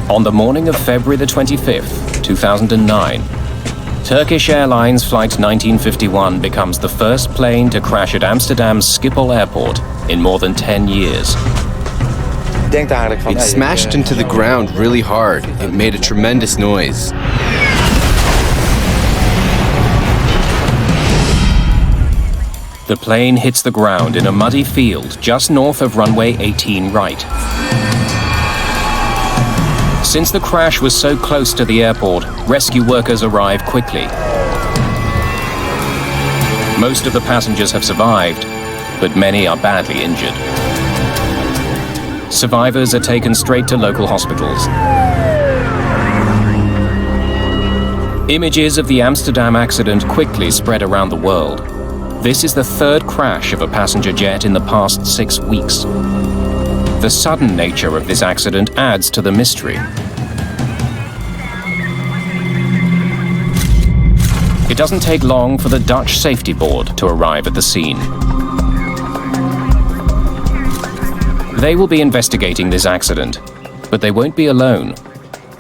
On the morning of February the 25th, 2009, Turkish Airlines Flight 1951 becomes the first plane to crash at Amsterdam's Schiphol Airport in more than 10 years. It smashed into the ground really hard. It made a tremendous noise. The plane hits the ground in a muddy field just north of runway 18 right. Since the crash was so close to the airport, rescue workers arrive quickly. Most of the passengers have survived, but many are badly injured. Survivors are taken straight to local hospitals. Images of the Amsterdam accident quickly spread around the world. This is the third crash of a passenger jet in the past 6 weeks. The sudden nature of this accident adds to the mystery. It doesn't take long for the Dutch safety board to arrive at the scene. They will be investigating this accident, but they won't be alone.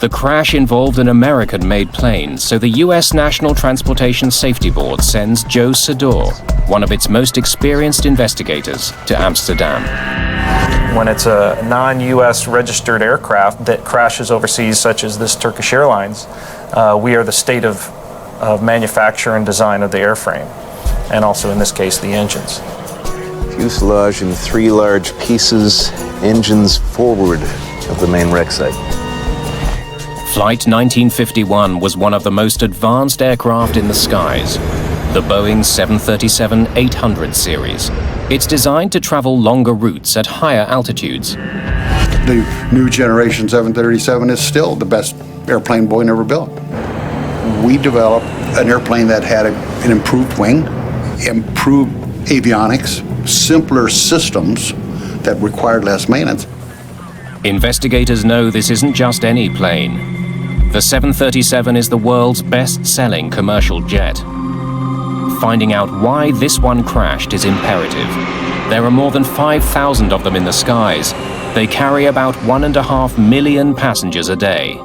The crash involved an American-made plane, so the US National Transportation Safety Board sends Joe Sador, one of its most experienced investigators, to Amsterdam. When it's a non-US registered aircraft that crashes overseas, such as this Turkish Airlines, we are the state of manufacture and design of the airframe, and also in this case the engines. Fuselage in 3 large pieces, engines forward of the main wreck site. Flight 1951 was one of the most advanced aircraft in the skies, the Boeing 737-800 series. It's designed to travel longer routes at higher altitudes. The new generation 737 is still the best airplane Boeing ever built. We developed an airplane that had an improved wing, improved avionics, simpler systems that required less maintenance. Investigators know this isn't just any plane. The 737 is the world's best-selling commercial jet. Finding out why this one crashed is imperative. There are more than 5,000 of them in the skies. They carry about 1.5 million passengers a day.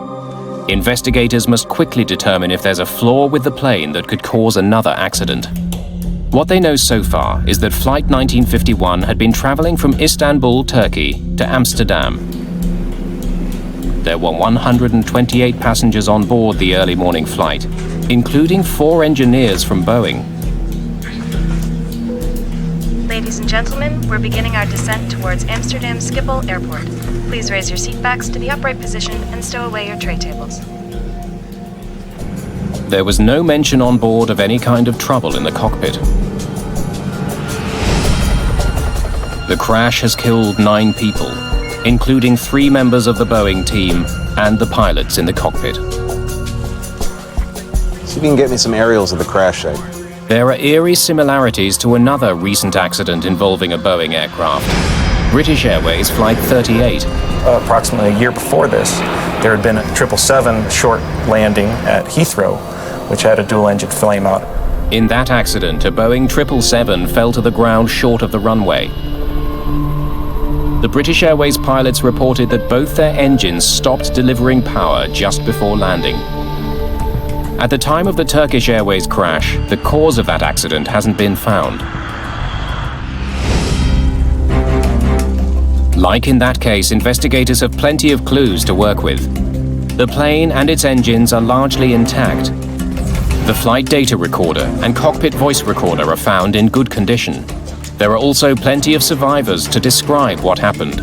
Investigators must quickly determine if there's a flaw with the plane that could cause another accident. What they know so far is that Flight 1951 had been traveling from Istanbul, Turkey, to Amsterdam. There were 128 passengers on board the early morning flight, including 4 engineers from Boeing. Ladies and gentlemen, we're beginning our descent towards Amsterdam Schiphol Airport. Please raise your seat backs to the upright position and stow away your tray tables. There was no mention on board of any kind of trouble in the cockpit. The crash has killed 9 people, including 3 members of the Boeing team and the pilots in the cockpit. See if you can get me some aerials of the crash site. There are eerie similarities to another recent accident involving a Boeing aircraft. British Airways Flight 38. Approximately a year before this, there had been a 777 short landing at Heathrow, which had a dual-engine flameout. In that accident, a Boeing 777 fell to the ground short of the runway. The British Airways pilots reported that both their engines stopped delivering power just before landing. At the time of the Turkish Airways crash, the cause of that accident hasn't been found. Like in that case, investigators have plenty of clues to work with. The plane and its engines are largely intact. The flight data recorder and cockpit voice recorder are found in good condition. There are also plenty of survivors to describe what happened.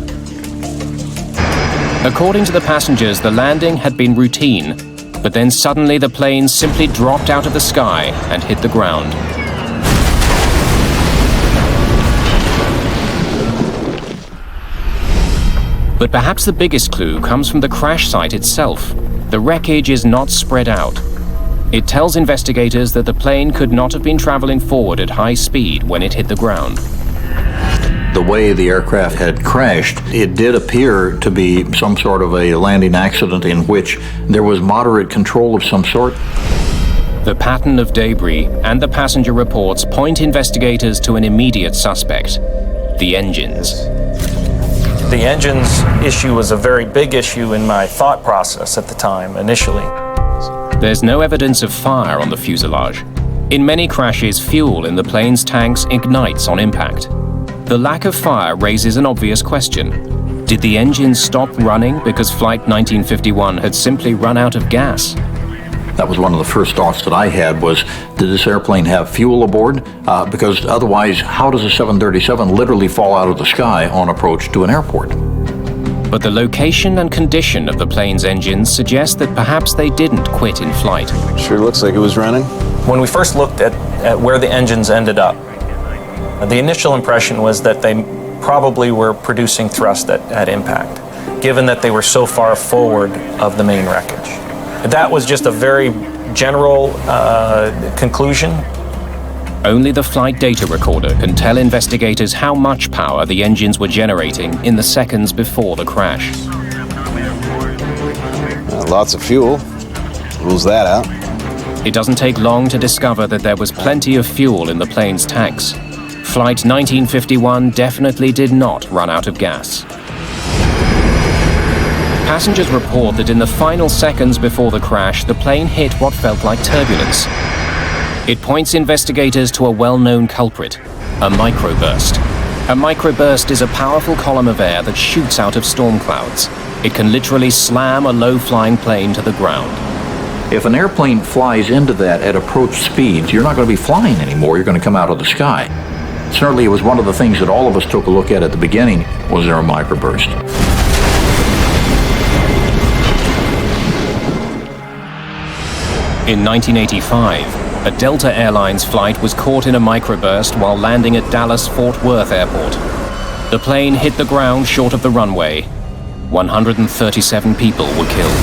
According to the passengers, the landing had been routine, but then suddenly the plane simply dropped out of the sky and hit the ground. But perhaps the biggest clue comes from the crash site itself. The wreckage is not spread out. It tells investigators that the plane could not have been traveling forward at high speed when it hit the ground. The way the aircraft had crashed, it did appear to be some sort of a landing accident in which there was moderate control of some sort. The pattern of debris and the passenger reports point investigators to an immediate suspect: the engines. The engines issue was a very big issue in my thought process at the time, initially. There's no evidence of fire on the fuselage. In many crashes, fuel in the plane's tanks ignites on impact. The lack of fire raises an obvious question. Did the engines stop running because Flight 1951 had simply run out of gas? That was one of the first thoughts that I had was, did this airplane have fuel aboard? Because otherwise, how does a 737 literally fall out of the sky on approach to an airport? But the location and condition of the plane's engines suggest that perhaps they didn't quit in flight. Sure looks like it was running. When we first looked at where the engines ended up, the initial impression was that they probably were producing thrust at impact, given that they were so far forward of the main wreckage. That was just a very general conclusion. Only the flight data recorder can tell investigators how much power the engines were generating in the seconds before the crash. Lots of fuel. Rules that out. It doesn't take long to discover that there was plenty of fuel in the plane's tanks. Flight 1951 definitely did not run out of gas. Passengers report that in the final seconds before the crash, the plane hit what felt like turbulence. It points investigators to a well-known culprit, a microburst. A microburst is a powerful column of air that shoots out of storm clouds. It can literally slam a low-flying plane to the ground. If an airplane flies into that at approach speeds, you're not going to be flying anymore, you're going to come out of the sky. Certainly it was one of the things that all of us took a look at the beginning, was there a microburst? In 1985, a Delta Airlines flight was caught in a microburst while landing at Dallas-Fort Worth Airport. The plane hit the ground short of the runway. 137 people were killed.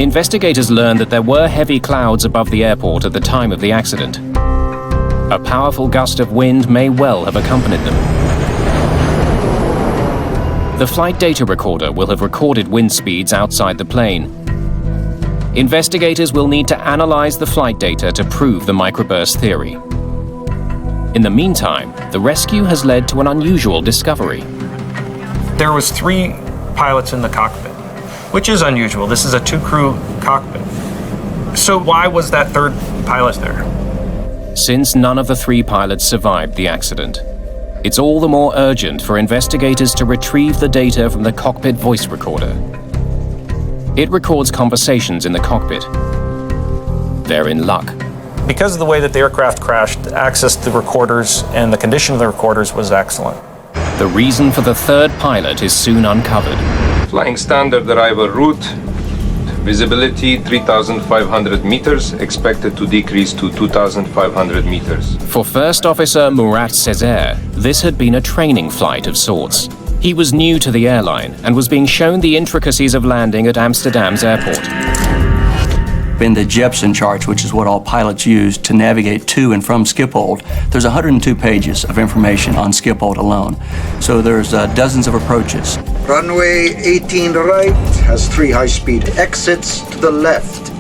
Investigators learned that there were heavy clouds above the airport at the time of the accident. A powerful gust of wind may well have accompanied them. The flight data recorder will have recorded wind speeds outside the plane. Investigators will need to analyze the flight data to prove the microburst theory. In the meantime, the rescue has led to an unusual discovery. There was 3 pilots in the cockpit, which is unusual. This is a 2-crew cockpit. So why was that 3rd pilot there? Since none of the 3 pilots survived the accident, it's all the more urgent for investigators to retrieve the data from the cockpit voice recorder. It records conversations in the cockpit. They're in luck. Because of the way that the aircraft crashed, access to the recorders and the condition of the recorders was excellent. The reason for the 3rd pilot is soon uncovered. Flying standard arrival route, visibility 3,500 meters, expected to decrease to 2,500 meters. For First Officer Murat Sezer, this had been a training flight of sorts. He was new to the airline and was being shown the intricacies of landing at Amsterdam's airport. In the Jepson charts, which is what all pilots use to navigate to and from Schiphol, there's 102 pages of information on Schiphol alone. So there's dozens of approaches. Runway 18 right has 3 high-speed exits to the left.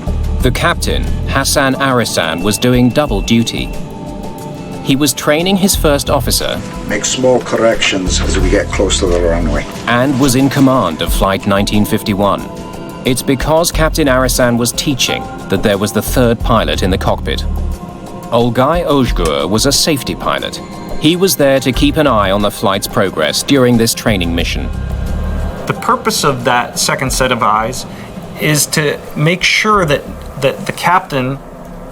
The captain, Hassan Arisan, was doing double duty. He was training his first officer. Make small corrections as we get close to the runway. And was in command of Flight 1951. It's because Captain Arisan was teaching that there was the 3rd pilot in the cockpit. Olgay Ojgur was a safety pilot. He was there to keep an eye on the flight's progress during this training mission. The purpose of that second set of eyes is to make sure that the captain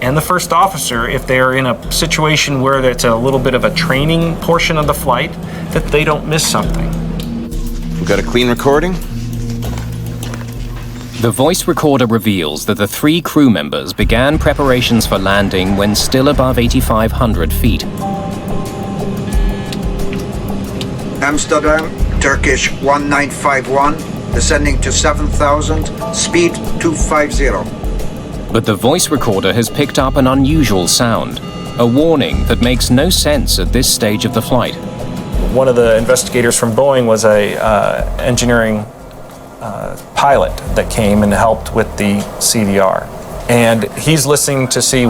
and the first officer, if they are in a situation where it's a little bit of a training portion of the flight, that they don't miss something. We got a clean recording? The voice recorder reveals that the 3 crew members began preparations for landing when still above 8,500 feet. Amsterdam, Turkish 1951, descending to 7,000, speed 250. But the voice recorder has picked up an unusual sound, a warning that makes no sense at this stage of the flight. One of the investigators from Boeing was a engineering pilot that came and helped with the CVR. And he's listening to see